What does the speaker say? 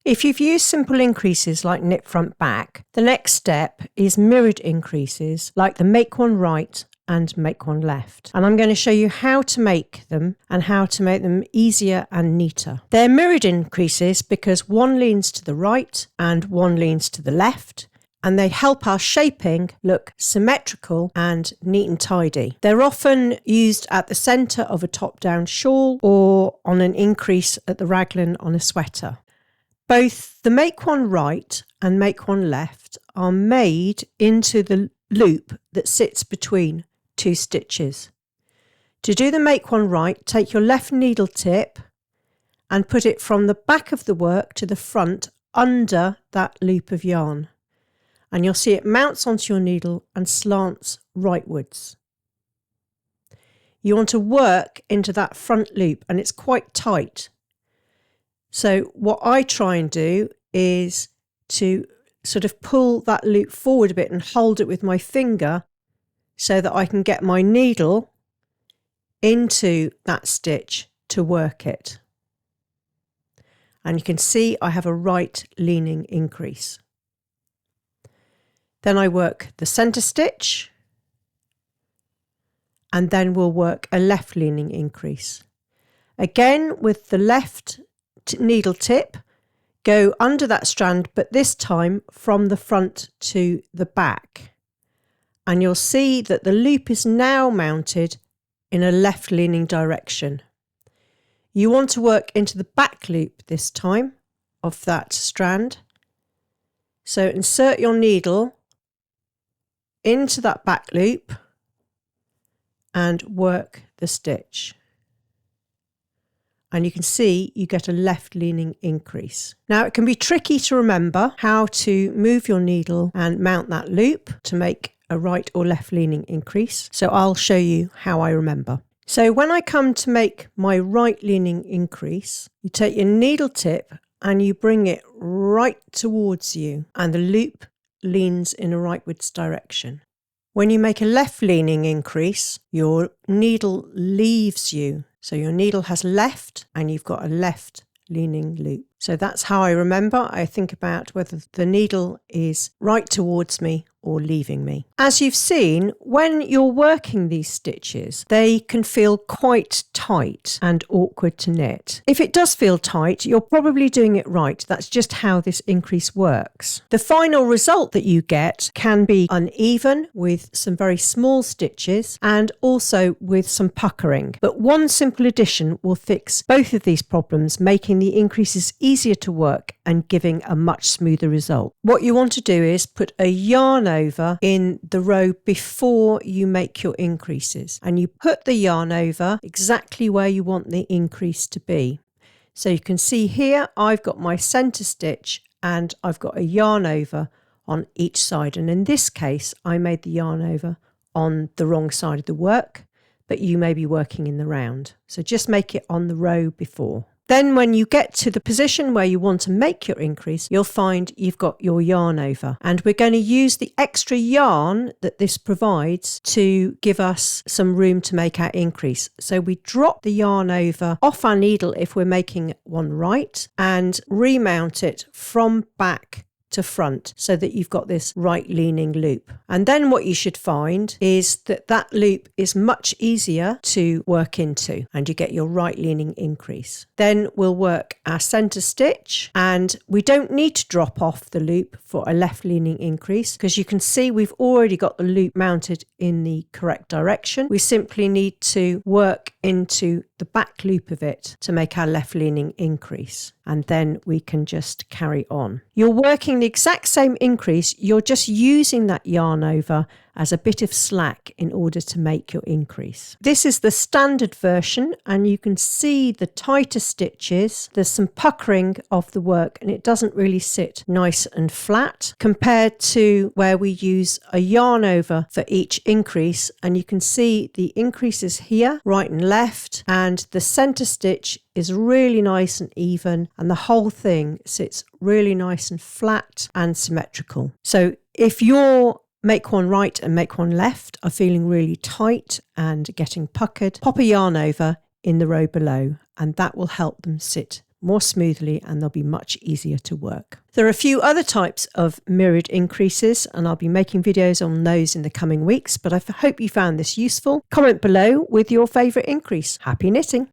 If you've used simple increases like knit front back, the next step is mirrored increases like the make one right and make one left. And I'm going to show you how to make them and how to make them easier and neater. They're mirrored increases because one leans to the right and one leans to the left, and they help our shaping look symmetrical and neat and tidy. They're often used at the centre of a top-down shawl or on an increase at the raglan on a sweater. Both the make one right and make one left are made into the loop that sits between two stitches. To do the make one right, take your left needle tip and put it from the back of the work to the front under that loop of yarn. And you'll see it mounts onto your needle and slants rightwards. You want to work into that front loop, and it's quite tight. So what I try and do is to sort of pull that loop forward a bit and hold it with my finger so that I can get my needle into that stitch to work it. And you can see I have a right leaning increase. Then I work the centre stitch, and then we'll work a left leaning increase. Again, with the left needle tip, go under that strand, but this time from the front to the back. And you'll see that the loop is now mounted in a left leaning direction. You want to work into the back loop this time of that strand. So insert your needle into that back loop and work the stitch. And you can see you get a left leaning increase. Now it can be tricky to remember how to move your needle and mount that loop to make a right or left leaning increase. So I'll show you how I remember. So when I come to make my right leaning increase, you take your needle tip and you bring it right towards you, and the loop leans in a rightwards direction. When you make a left leaning increase, your needle leaves you. So your needle has left and you've got a left leaning loop. So that's how I remember. I think about whether the needle is right towards me or leaving me. As you've seen, when you're working these stitches, they can feel quite tight and awkward to knit. If it does feel tight, you're probably doing it right. That's just how this increase works. The final result that you get can be uneven with some very small stitches and also with some puckering. But one simple addition will fix both of these problems, making the increases easier to work and giving a much smoother result. What you want to do is put a yarn over in the row before you make your increases, and you put the yarn over exactly where you want the increase to be. So you can see here I've got my centre stitch and I've got a yarn over on each side, and in this case I made the yarn over on the wrong side of the work, but you may be working in the round, so just make it on the row before. Then when you get to the position where you want to make your increase, you'll find you've got your yarn over. And we're going to use the extra yarn that this provides to give us some room to make our increase. So we drop the yarn over off our needle if we're making one right, and remount it from back to front so that you've got this right leaning loop. And then what you should find is that that loop is much easier to work into, and you get your right leaning increase. Then we'll work our center stitch, and we don't need to drop off the loop for a left leaning increase because you can see we've already got the loop mounted in the correct direction. We simply need to work into the back loop of it to make our left leaning increase, and then we can just carry on. You're working the exact same increase, you're just using that yarn over as a bit of slack in order to make your increase. This is the standard version, and you can see the tighter stitches. There's some puckering of the work and it doesn't really sit nice and flat compared to where we use a yarn over for each increase, and you can see the increases here, right and left, and the center stitch is really nice and even, and the whole thing sits really nice and flat and symmetrical. So if your make one right and make one left are feeling really tight and getting puckered, pop a yarn over in the row below, and that will help them sit more smoothly and they'll be much easier to work. There are a few other types of mirrored increases and I'll be making videos on those in the coming weeks, but I hope you found this useful. Comment below with your favourite increase. Happy knitting!